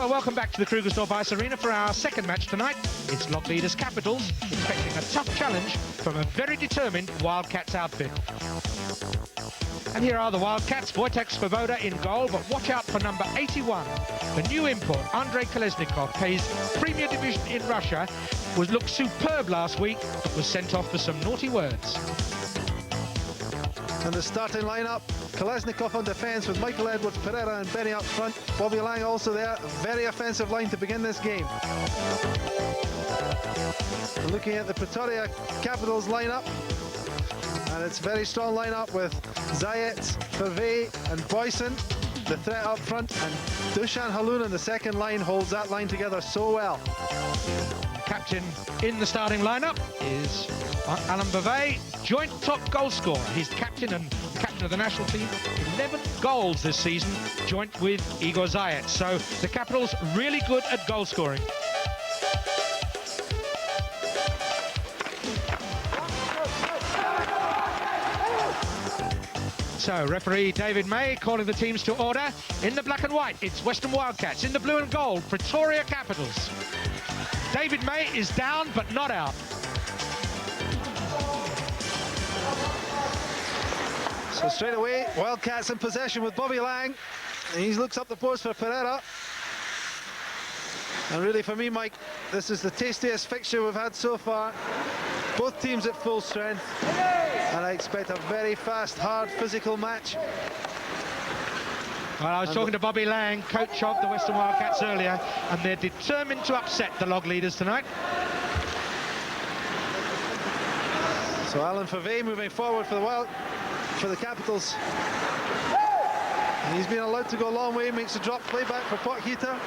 Well, welcome back to the Krugersdorp Ice Arena for our second match tonight. It's Lock Leaders Capitals, expecting a tough challenge from a very determined Wildcats outfit. And here are the Wildcats, Wojtek Svoboda in goal, but watch out for number 81. The new import, Andrei Kolesnikov, plays Premier Division in Russia, looked superb last week, but was sent off for some naughty words. And the starting lineup, Kolesnikov on defence with Michael Edwards, Pereira and Benny up front. Bobby Lang also there. A very offensive line to begin this game. And looking at the Pretoria Capitals lineup, and it's a very strong lineup with Zayet, Pavey and Boyson, the threat up front, and Dusan Halun in the second line holds that line together so well. Captain in the starting lineup is Alan Bavey, joint top goal scorer. He's captain and captain of the national team. 11 goals this season, joint with Igor Zayet. So the Capitals really good at goal scoring. So referee David May calling the teams to order. In the black and white, it's Western Wildcats. In the blue and gold, Pretoria Capitals. David May is down, but not out. So straight away, Wildcats in possession with Bobby Lang. And he looks up the boards for Pereira. And really for me, Mike, this is the tastiest fixture we've had so far. Both teams at full strength. And I expect a very fast, hard, physical match. Well, I was talking to Bobby Lang, coach of the Western Wildcats earlier, and they're determined to upset the Log Leaders tonight. So Alan Favey moving forward for the Capitals. And he's been allowed to go a long way, makes a drop play back for Potkita.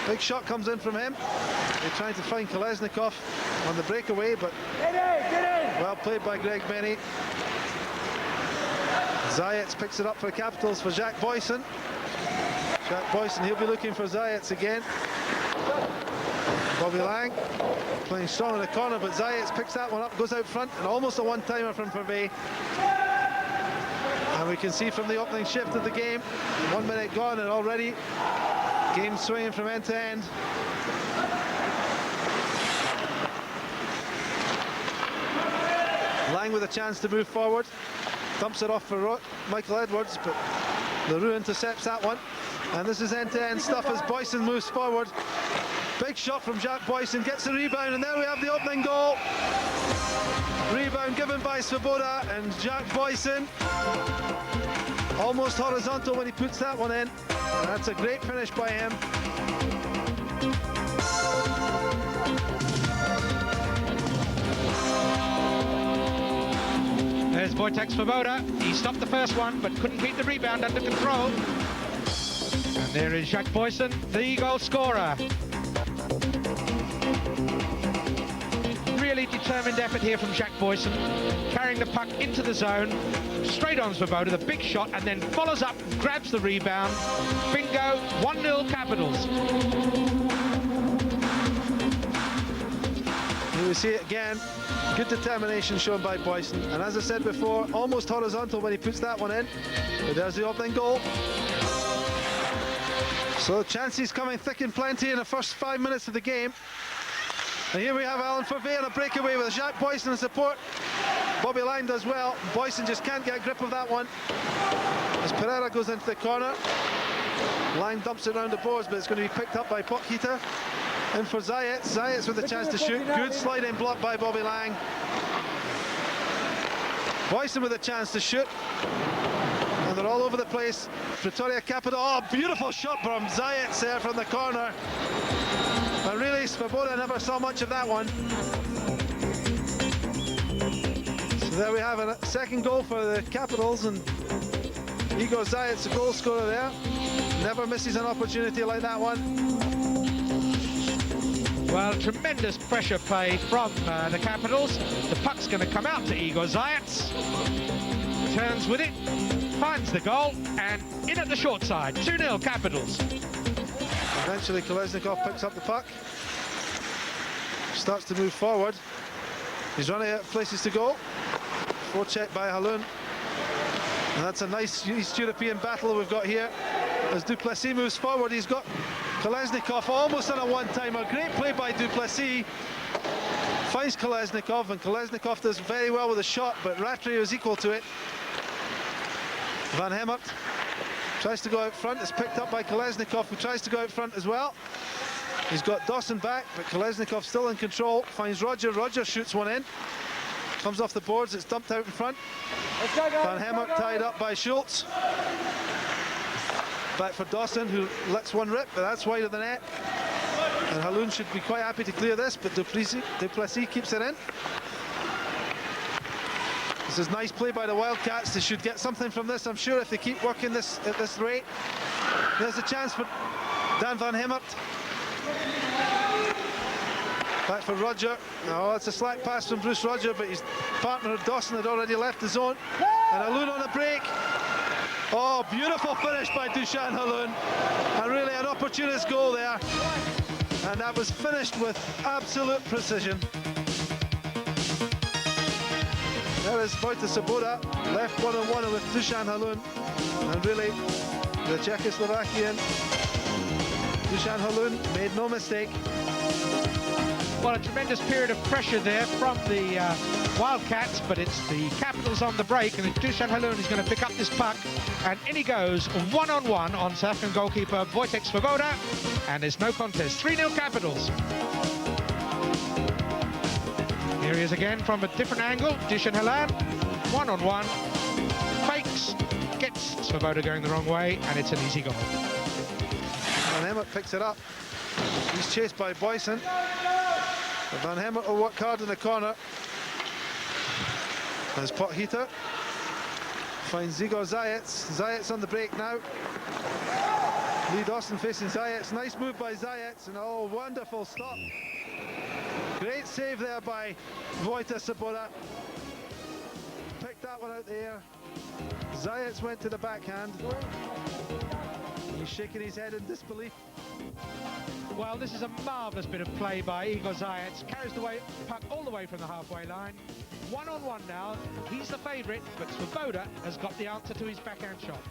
Big shot comes in from him. They're trying to find Kolesnikov on the breakaway, but well played by Greg Benny. Zayets picks it up for the Capitals for Jacques Boyson. Jacques Boyson, he'll be looking for Zayets again. Bobby Lang playing strong in the corner, but Zayets picks that one up, goes out front, and almost a one-timer from Pavey. And we can see from the opening shift of the game, 1 minute gone and already game swinging from end to end. Lang with a chance to move forward, dumps it off for Michael Edwards, but LaRue intercepts that one. And this is end-to-end stuff as Boyson moves forward. Big shot from Jacques Boyson, gets the rebound, and there we have the opening goal. Rebound given by Svoboda, and Jacques Boyson almost horizontal when he puts that one in. And that's a great finish by him. There's Wojtek Svoboda. He stopped the first one, but couldn't keep the rebound under control. And there is Jacques Boyson, the goal scorer. Really determined effort here from Jacques Boyson, carrying the puck into the zone, straight on Svoboda, the big shot, and then follows up, grabs the rebound. Bingo, 1-0 Capitals. Here we see it again. Good determination shown by Boyson, and as I said before, almost horizontal when he puts that one in. But there's the opening goal. So chances coming thick and plenty in the first 5 minutes of the game. And here we have Alan Favey on a breakaway with Jacques Boyson in support. Bobby Lang does well. Boyson just can't get a grip of that one. As Pereira goes into the corner, Lang dumps it around the boards, but it's going to be picked up by Potkita. In for Zayets. Zayets with a chance to shoot. Good sliding block by Bobby Lang. Boyson with a chance to shoot. And they're all over the place. Pretoria Capital. Oh, beautiful shot from Zayets there from the corner. And really, Svoboda never saw much of that one. So there we have a second goal for the Capitals, and Igor Zayets, the goal scorer there. Never misses an opportunity like that one. Well, tremendous pressure play from the Capitals. The puck's going to come out to Igor Zayets. Turns with it, finds the goal, and in at the short side. 2-0 Capitals. Eventually Kolesnikov picks up the puck, starts to move forward. He's running out of places to go. Forecheck by Halun. And that's a nice East European battle we've got here. As Duplessis moves forward, he's got Kolesnikov almost on a one-timer. Great play by Duplessis. Finds Kolesnikov, and Kolesnikov does very well with a shot, but Rattray was equal to it. Van Hemert tries to go out front. It's picked up by Kolesnikov, who tries to go out front as well. He's got Dawson back, but Kolesnikov still in control. Finds Roger. Roger shoots one in. Comes off the boards. It's dumped out in front. Van Hemert tied up by Schultz. Back for Dawson, who lets one rip, but that's wide of the net. And Haloun should be quite happy to clear this, but Duplessis keeps it in. This is nice play by the Wildcats. They should get something from this, I'm sure, if they keep working this at this rate. There's a chance for Dan Van Hemert. Back for Roger. Oh, it's a slack pass from Bruce Roger, but his partner Dawson had already left the zone. And Haloun on a break. Oh, beautiful finish by Dusan Haloun. And really an opportunist goal there. And that was finished with absolute precision. There is Wojtek Sobota, left one-on-one with Dusan Haloun. And really, the Czechoslovakian Dusan Haloun made no mistake. Well, a tremendous period of pressure there from the Wildcats, but it's the Capitals on the break, and Dusan Haloun is going to pick up this puck, and in he goes, one-on-one on South African goalkeeper Wojtek Svoboda, and there's no contest. 3-0 Capitals. Here he is again from a different angle. Dusan Haloun, one-on-one, fakes, gets Svoboda going the wrong way, and it's an easy goal. Van Hemert picks it up. He's chased by Boyson. Van Hemert will work hard in the corner. As pot heater finds Igor Zayats. Zayats on the break now. Lee Dawson facing Zayats. Nice move by Zayats, and oh, wonderful stop. Great save there by Wojtek Sobota. Picked that one out there. Zayats went to the backhand. He's shaking his head in disbelief. Well, this is a marvellous bit of play by Igor Zayats. Carries the puck all the way from the halfway line. One-on-one now. He's the favourite, but Svoboda has got the answer to his backhand shot.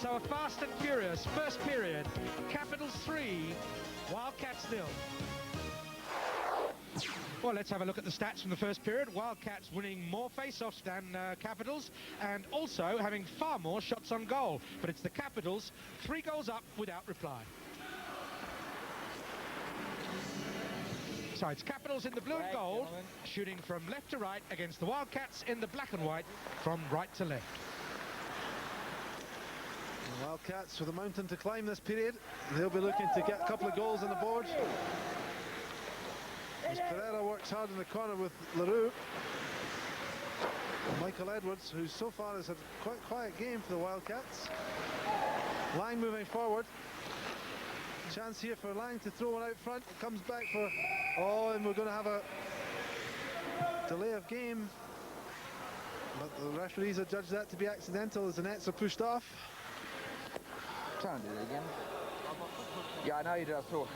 So a fast and furious first period. Capitals 3, Wildcats 0. Well, let's have a look at the stats from the first period. Wildcats winning more face-offs than Capitals, and also having far more shots on goal. But it's the Capitals, 3 goals up without reply. So it's Capitals in the blue and gold, shooting from left to right against the Wildcats in the black and white from right to left. The Wildcats with a mountain to climb this period. They'll be looking to get a couple of goals on the board. As Pereira works hard in the corner with LaRue. And Michael Edwards, who so far has had quite a quiet game for the Wildcats. Lang moving forward. Chance here for Lang to throw one out front. It comes back for... Oh, and we're going to have a delay of game. But the referees have judged that to be accidental as the nets are pushed off. Trying to do it again. Yeah, I know you do. I saw.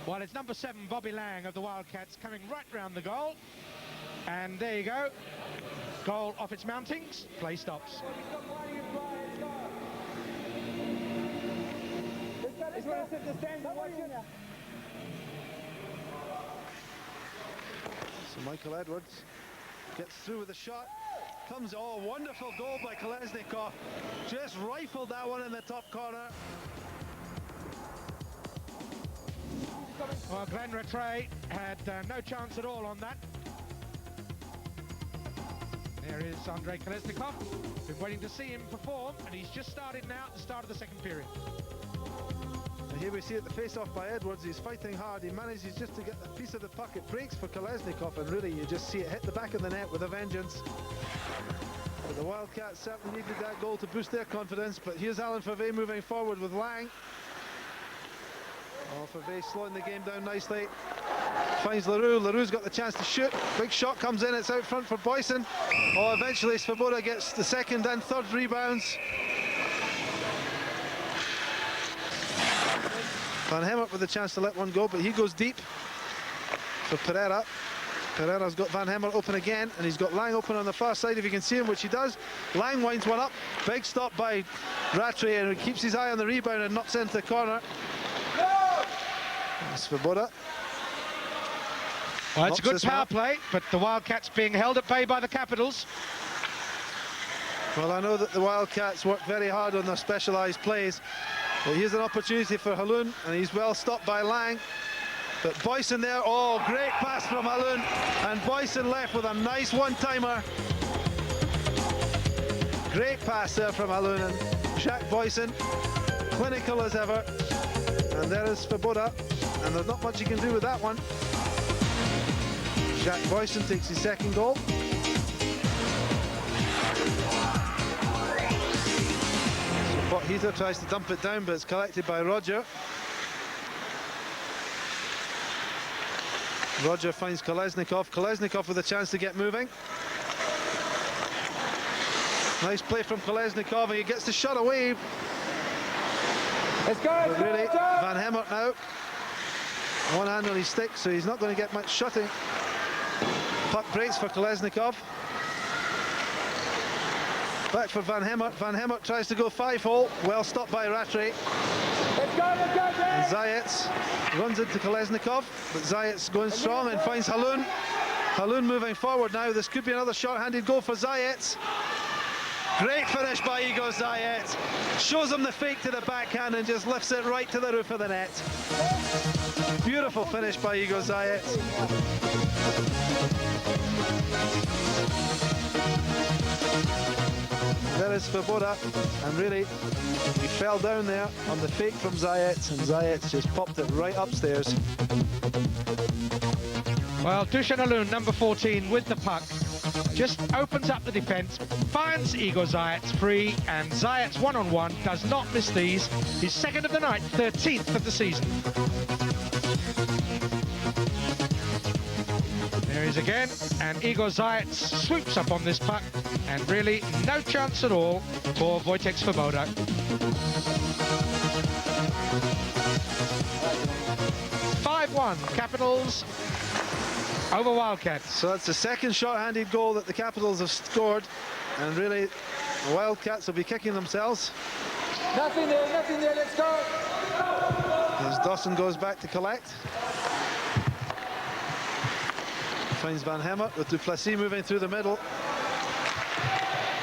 Well, it's number 7, Bobby Lang of the Wildcats, coming right round the goal. And there you go. Goal off its mountings. Play stops. So Michael Edwards gets through with a shot. Comes, oh, wonderful goal by Kolesnikov. Just rifled that one in the top corner. Well, Glenn Rattray had no chance at all on that. There is Andrei Kolesnikov. Been waiting to see him perform, and he's just started now at the start of the second period. And here we see it, the face-off by Edwards. He's fighting hard. He manages just to get a piece of the puck. It breaks for Kolesnikov, and really you just see it hit the back of the net with a vengeance. But the Wildcats certainly needed that goal to boost their confidence. But here's Alan Favre moving forward with Lang. Oh, Favre slowing the game down nicely. Finds LaRue. LaRue's got the chance to shoot. Big shot comes in. It's out front for Boyson. Oh, eventually Svoboda gets the second and third rebounds. Van Hemert with the chance to let one go, but he goes deep for Pereira. Pereira's got Van Hemert open again, and he's got Lang open on the far side, if you can see him, which he does. Lang winds one up. Big stop by Rattray, and he keeps his eye on the rebound and knocks into the corner. Svoboda. Well, it's a good power play, but the Wildcats being held at bay by the Capitals. Well, I know that the Wildcats work very hard on their specialised plays, but here's an opportunity for Haloun, and he's well stopped by Lang. But Boyson there, oh, great pass from Haloun, and Boyson left with a nice one-timer. Great pass there from Haloun, and Jacques Boyson, clinical as ever. And there is Svoboda, and there's not much he can do with that one. Jacques Boyson takes his second goal. So Heather tries to dump it down, but it's collected by Roger. Roger finds Kolesnikov. Kolesnikov with a chance to get moving. Nice play from Kolesnikov, and he gets the shot away. Let's go! But really, Van Hemert now. One hand on his stick, so he's not going to get much shooting. Puck breaks for Kolesnikov. Back for Van Hemert. Van Hemert tries to go 5-hole. Well stopped by Rattray. Let's go, And Zayats runs into Kolesnikov, but Zayats going strong and finds Haloun. Haloun moving forward now. This could be another short-handed goal for Zayats. Great finish by Igor Zayats. Shows him the fake to the backhand and just lifts it right to the roof of the net. Beautiful finish by Igor Zayats. There is Svoboda, and really, he fell down there on the fake from Zayats, and Zayats just popped it right upstairs. Well, Dusan Haloun, number 14, with the puck, just opens up the defence, finds Igor Zayats free, and Zayats one-on-one does not miss these. His second of the night, 13th of the season. There he is again, and Igor Zayats swoops up on this puck, and really no chance at all for Wojtek Svoboda. 5-1, Capitals over Wildcats. So that's the second short-handed goal that the Capitals have scored, and really the Wildcats will be kicking themselves. Nothing there, let's go! As Dawson goes back to collect. Finds Van Hemert with Duplessis moving through the middle.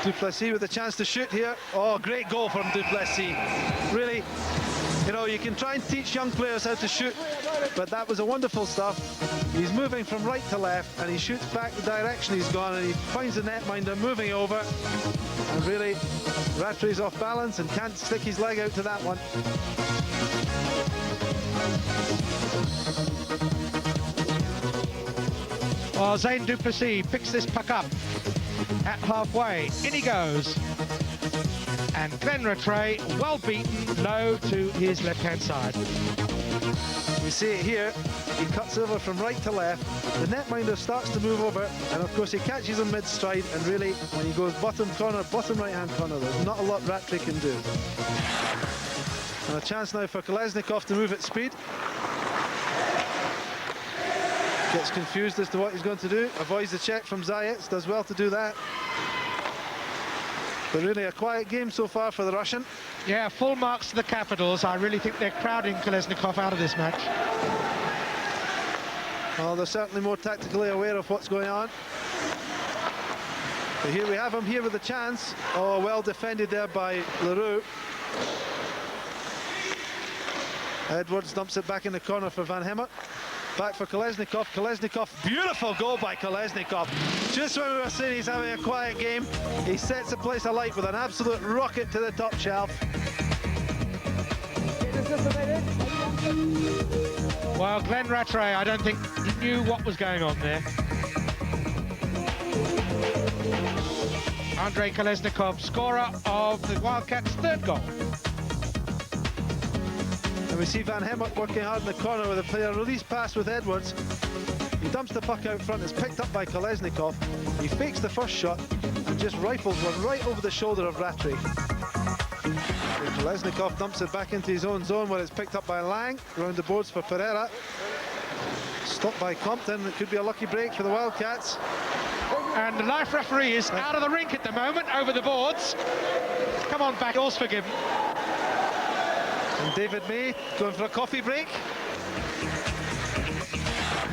Duplessis with a chance to shoot here. Oh, great goal from Duplessis. Really, you know, you can try and teach young players how to shoot, but that was a wonderful stuff. He's moving from right to left, and he shoots back the direction he's gone, and he finds the netminder moving over. And really, Rattray's off balance and can't stick his leg out to that one. Well, Zane Duplessis picks this puck up at halfway. In he goes. And Glenn Rattray, well beaten, low to his left-hand side. We see it here. He cuts over from right to left. The netminder starts to move over, and of course he catches him mid-stride, and really, when he goes bottom corner, bottom right-hand corner, there's not a lot Rattray can do. And a chance now for Kolesnikov to move at speed. Gets confused as to what he's going to do. Avoids the check from Zayats. Does well to do that. But really a quiet game so far for the Russian. Yeah, full marks to the Capitals. I really think they're crowding Kolesnikov out of this match. Well, they're certainly more tactically aware of what's going on. But here we have him here with a chance. Oh, well defended there by Leroux. Edwards dumps it back in the corner for Van Hemert. Back for Kolesnikov. Kolesnikov, beautiful goal by Kolesnikov. Just when we were saying he's having a quiet game, he sets the place alight with an absolute rocket to the top shelf. Well, Glenn Rattray, I don't think he knew what was going on there. Andrei Kolesnikov, scorer of the Wildcats' third goal. And we see Van Hemert working hard in the corner with a player release pass with Edwards. He dumps the puck out front. It's picked up by Kolesnikov. He fakes the first shot and just rifles one right over the shoulder of Rattray. Kolesnikov dumps it back into his own zone where it's picked up by Lang. Around the boards for Pereira. Stopped by Compton. It could be a lucky break for the Wildcats. And the life referee is out of the rink at the moment, over the boards. Come on back, all's forgiven. And David May going for a coffee break.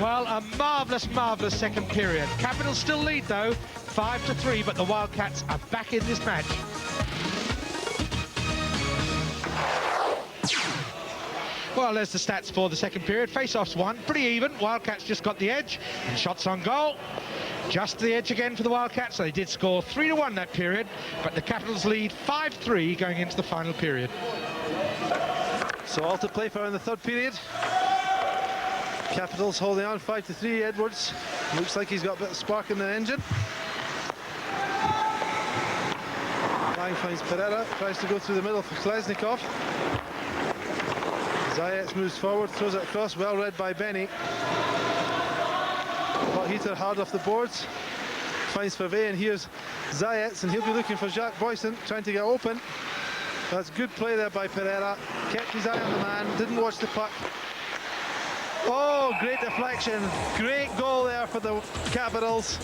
Well, a marvellous, marvellous second period. Capitals still lead, though, 5-3, but the Wildcats are back in this match. Well, there's the stats for the second period. Face-offs won, pretty even. Wildcats just got the edge, and shots on goal. Just the edge again for the Wildcats. They did score 3-1 that period, but the Capitals lead 5-3 going into the final period. So all to play for in the third period. Capitals holding on 5-3. Edwards looks like he's got a bit of spark in the engine. Lang finds Pereira, tries to go through the middle for Kolesnikov. Zayats moves forward, throws it across, well read by Benny. Hot heater hard off the boards. Finds Fave, and here's Zayats, and he'll be looking for Jacques Boyson, trying to get open. That's good play there by Pereira. Kept his eye on the man, didn't watch the puck. Oh, great deflection. Great goal there for the Capitals.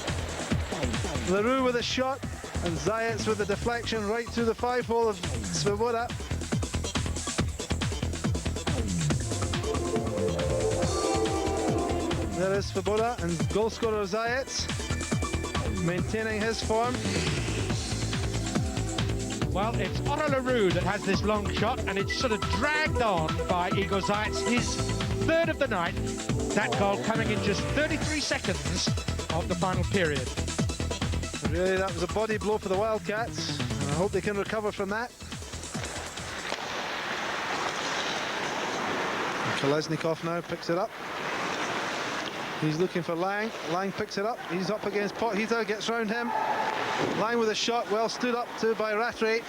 Leroux with a shot, and Zayats with the deflection right through the 5-hole of Svoboda. There is Svoboda, and goal scorer Zayats maintaining his form. Well, it's Otto Leroux that has this long shot, and it's sort of dragged on by Igor Zayats, his third of the night. That goal coming in just 33 seconds of the final period. Really, that was a body blow for the Wildcats, and I hope they can recover from that. And Kolesnikov now picks it up. He's looking for Lang. Lang picks it up. He's up against Potheater, gets round him. Lang with a shot, well stood up to by Rattray.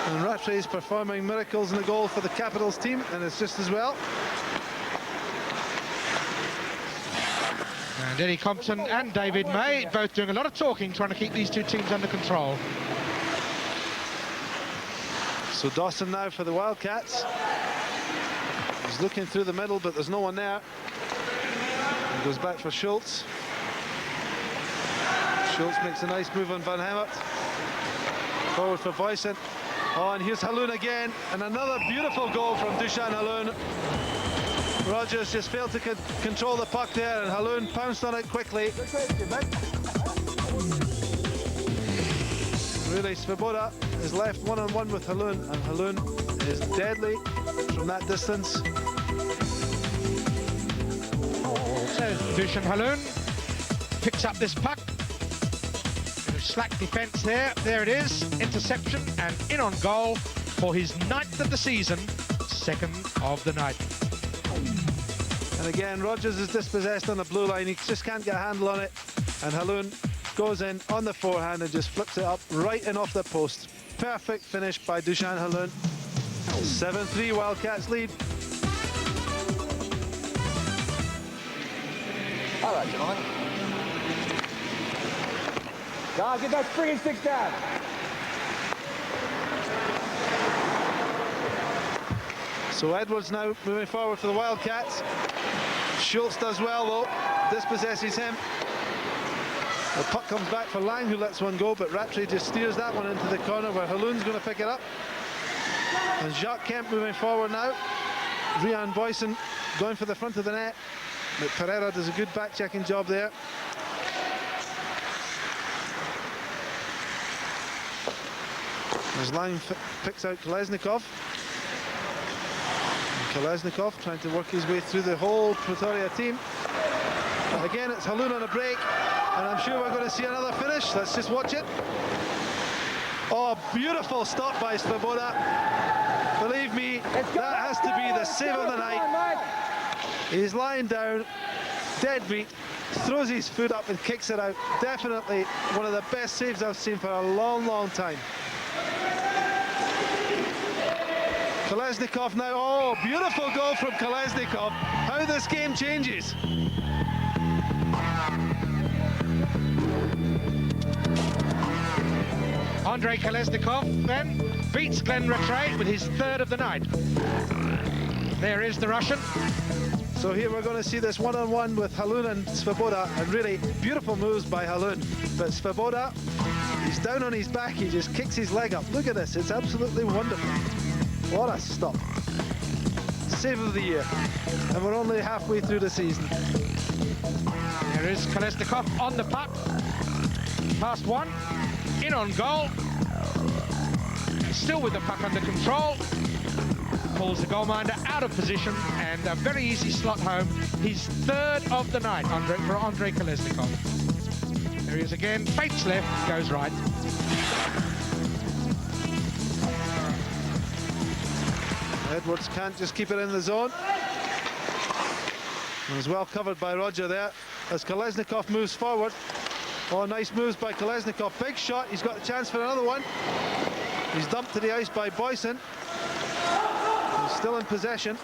And Rattray is performing miracles in the goal for the Capitals team, and it's just as well. And Eddie Compton and David May both doing a lot of talking, trying to keep these two teams under control. So Dawson now for the Wildcats. He's looking through the middle, but there's no one there. He goes back for Schultz. Schultz makes a nice move on Van Hemert. Forward for Boyson. Oh, and here's Haloun again, and another beautiful goal from Dusan Haloun. Rogers just failed to control the puck there, and Haloun pounced on it quickly. Really, Svoboda is left one-on-one with Haloun, and Haloun is deadly from that distance. So Dusan Haloun picks up this puck. Slack defence there. There it is. Interception and in on goal for his 9th of the season, 2nd of the night. And again, Rogers is dispossessed on the blue line. He just can't get a handle on it. And Haloun goes in on the forehand and just flips it up right in off the post. Perfect finish by Dusan Haloun. 7-3 Wildcats lead. All right, John. God, get that friggin' stick down. So Edwards now moving forward for the Wildcats. Schultz does well though, dispossesses him. The puck comes back for Lang, who lets one go, but Rattray just steers that one into the corner where Haloun's going to pick it up. And Jacques Kemp moving forward now. Rian Boyson going for the front of the net, but Pereira does a good back-checking job there. As Lang picks out Kolesnikov. And Kolesnikov trying to work his way through the whole Pretoria team. But again, it's Haloun on a break, and I'm sure we're going to see another finish. Let's just watch it. Oh, beautiful stop by Svoboda. Believe me, that has to be the save of the night. He's lying down, dead beat, throws his foot up and kicks it out. Definitely one of the best saves I've seen for a long, long time. Kolesnikov now, oh, beautiful goal from Kolesnikov. How this game changes. Andrei Kolesnikov then beats Glenn Rattray with his 3rd of the night. There is the Russian. So here we're going to see this one-on-one with Halun and Svoboda, and really beautiful moves by Halun. But Svoboda, he's down on his back, he just kicks his leg up. Look at this, it's absolutely wonderful. What a stop. Save of the year. And we're only halfway through the season. There is Kolesnikov on the puck. Past one, in on goal. Still with the puck under control. Pulls the goalminder out of position, and a very easy slot home. His third of the night for Andrei Kolesnikov. There he is again, fakes left, goes right. Edwards can't just keep it in the zone. It was well covered by Roger there as Kolesnikov moves forward. Oh, nice moves by Kolesnikov. Big shot, he's got a chance for another one. He's dumped to the ice by Boyson. He's still in possession.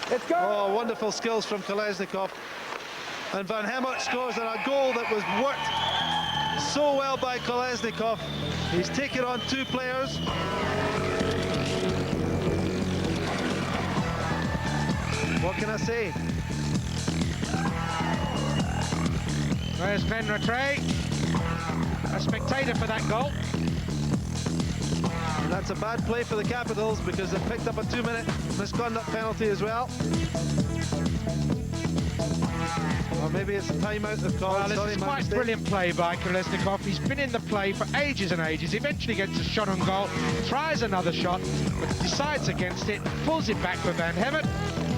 Let's go. Oh, wonderful skills from Kolesnikov. And Van Hemert scores on a goal that was worked so well by Kolesnikov. He's taken on two players. What can I say? There's Ben Rattray, a spectator for that goal. And that's a bad play for the Capitals because they've picked up a 2-minute misconduct penalty as well. Or maybe it's a timeout they've called. Well, this is quite brilliant play by Kolesnikov. He's been in the play for ages and ages. Eventually gets a shot on goal, tries another shot, but decides against it, pulls it back for Van Hemert.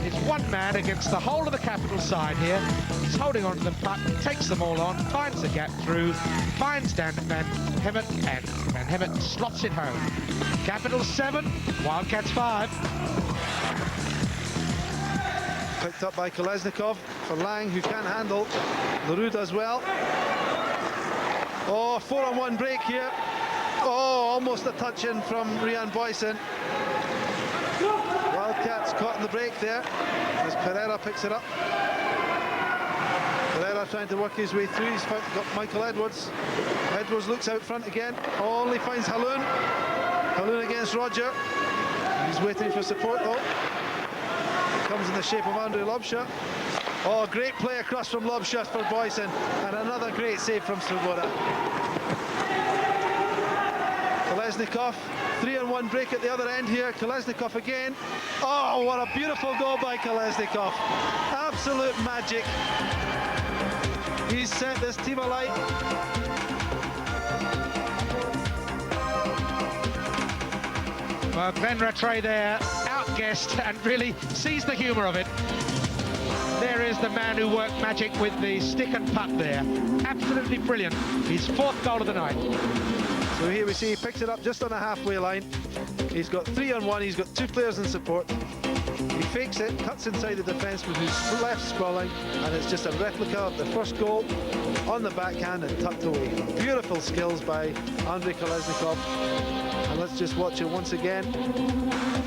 It's one man against the whole of the Capital side here. He's holding on to the puck, takes them all on, finds the gap through, finds Van Hemert, and Van Hemert slots it home. Capitals 7, Wildcats 5. Picked up by Kolesnikov for Lang, who can't handle. LaRue does well. Oh, 4-on-1 break here. Oh, almost a touch in from Rian Boyson. Wildcats caught in the break there as Pereira picks it up. Pereira trying to work his way through. He's got Michael Edwards. Edwards looks out front again. Only finds Halun. Halun against Roger. He's waiting for support though. Comes in the shape of Andrei Lobsha. Oh, great play across from Lobsha for Boyson. And another great save from Svoboda. Kolesnikov, 3-on-1 break at the other end here. Kolesnikov again. Oh, what a beautiful goal by Kolesnikov. Absolute magic. He's set this team alight. Well, Glenn Rattray there, outguessed and really sees the humour of it. There is the man who worked magic with the stick and puck there. Absolutely brilliant. His fourth goal of the night. So here we see he picks it up just on the halfway line. He's got 3-on-1, he's got two players in support. He fakes it, cuts inside the defenseman who's left sprawling, and it's just a replica of the first goal on the backhand and tucked away. Beautiful skills by Andrei Kolesnikov. And let's just watch it once again.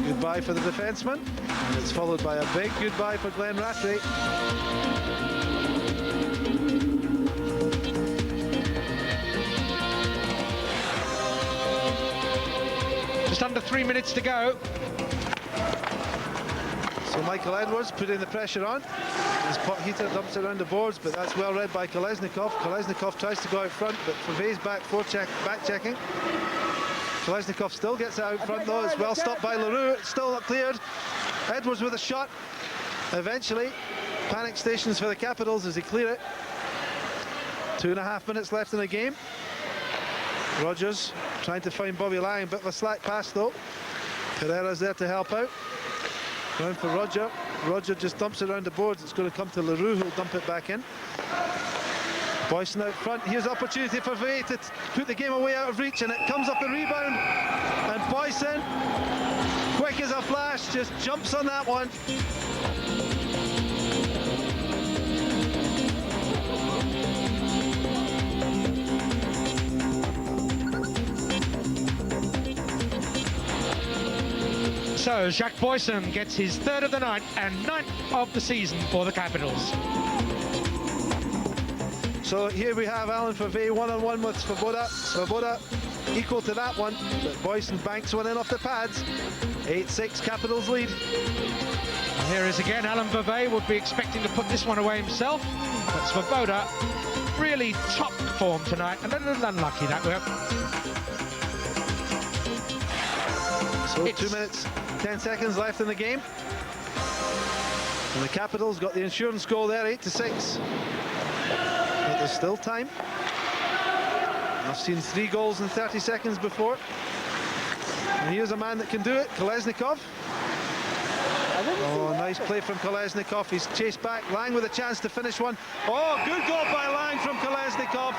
Goodbye for the defenseman, and it's followed by a big goodbye for Glenn Rattray. Just under 3 minutes to go. So Michael Edwards putting the pressure on. His pot heater dumps it around the boards, but that's well read by Kolesnikov. Kolesnikov tries to go out front, but Fave's back checking. Kolesnikov still gets it out front though. It's well stopped by LaRue. It's still not cleared. Edwards with a shot. Eventually, panic stations for the Capitals as they clear it. 2.5 minutes left in the game. Rogers trying to find Bobby Lang, bit of a slack pass though. Pereira's there to help out. Round for Roger. Roger just dumps it around the boards. It's going to come to LaRue, who'll dump it back in. Boyson out front. Here's opportunity for Vey to put the game away out of reach, and it comes up the rebound. And Boyson, quick as a flash, just jumps on that one. So Jacques Boyson gets his third of the night and 9th of the season for the Capitals. So here we have Alan Favre 1-on-1 with Svoboda. Svoboda equal to that one, but Boyson banks one in off the pads. 8-6 Capitals lead. Here is again, Alan Vervey would be expecting to put this one away himself, but Svoboda, really top form tonight, and a little unlucky that way. So 2 minutes, 10 seconds left in the game. And the Capitals got the insurance goal there, 8-6. But there's still time. I've seen 3 goals in 30 seconds before. And here's a man that can do it, Kolesnikov. Oh, nice play from Kolesnikov. He's chased back. Lang with a chance to finish one. Oh, good goal by Lang from Kolesnikov.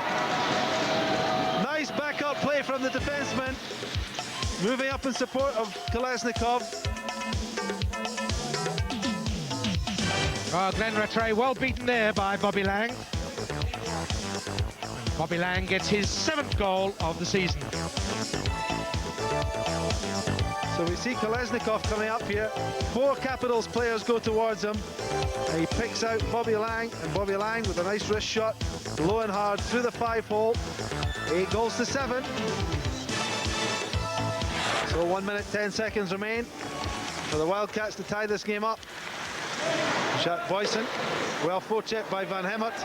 Nice backup play from the defenseman. Moving up in support of Kolesnikov. Oh, Glenn Rattray well beaten there by Bobby Lang. Bobby Lang gets his 7th goal of the season. So we see Kolesnikov coming up here. 4 Capitals players go towards him. And he picks out Bobby Lang, and Bobby Lang with a nice wrist shot, low and hard through the 5-hole. 8-7. So 1 minute, 10 seconds remain for the Wildcats to tie this game up. Shot Boyson, well forechecked by Van Hemert.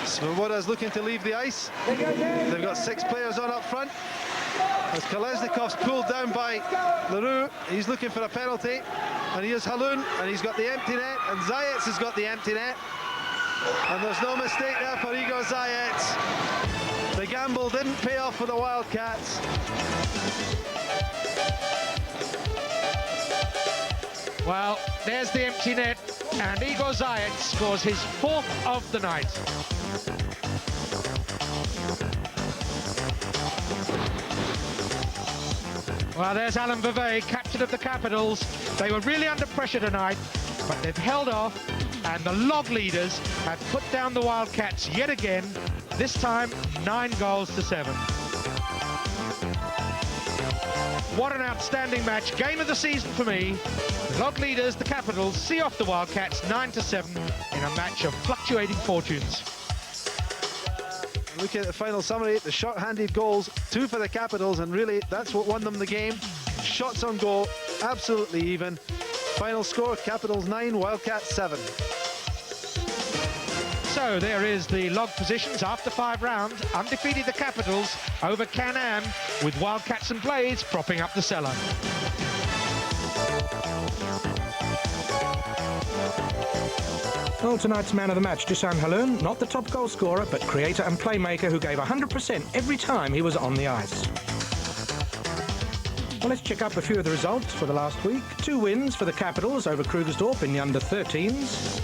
Svoboda's looking to leave the ice. They've got 6 players on up front. As Kolesnikov's pulled down by LaRue, he's looking for a penalty. And here's Haloun, and he's got the empty net, and Zayats has got the empty net. And there's no mistake there for Igor Zayats. The gamble didn't pay off for the Wildcats. Well, there's the empty net, and Igor Zayats scores his 4th of the night. Well, there's Alan Vervey, captain of the Capitals. They were really under pressure tonight, but they've held off, and the log leaders have put down the Wildcats yet again, this time 9-7. What an outstanding match, game of the season for me. The log leaders, the Capitals, see off the Wildcats 9-7 in a match of fluctuating fortunes. Look at the final summary, the short-handed goals, 2 for the Capitals, and really that's what won them the game. Shots on goal, absolutely even. Final score, Capitals 9, Wildcats 7. So there is the log positions after 5 rounds. Undefeated the Capitals over Can-Am, with Wildcats and Blades propping up the cellar. Well, tonight's man of the match, Dusan Haloun, not the top goal scorer, but creator and playmaker who gave 100% every time he was on the ice. Well, let's check up a few of the results for the last week. 2 wins for the Capitals over Krugersdorp in the under-13s.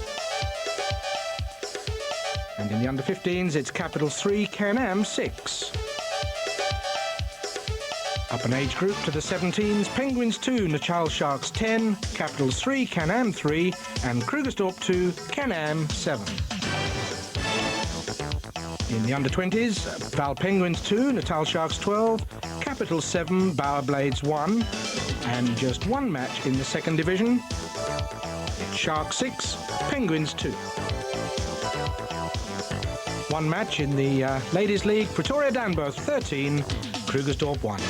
And in the under-15s, it's Capitals 3, Can-Am 6. Up an age group to the 17s, Penguins 2, Nachal Sharks 10, Capitals 3, Can-Am 3, and Krugersdorp 2, Can-Am 7. In the under-20s, Val Penguins 2, Natal Sharks 12, Capitals 7, Bauer Blades 1, and just 1 match in the 2nd division. It's Sharks 6, Penguins 2. 1 match in the Ladies League, Pretoria Danborough 13, Krugersdorp 1.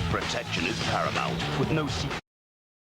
Protection is paramount with no secret.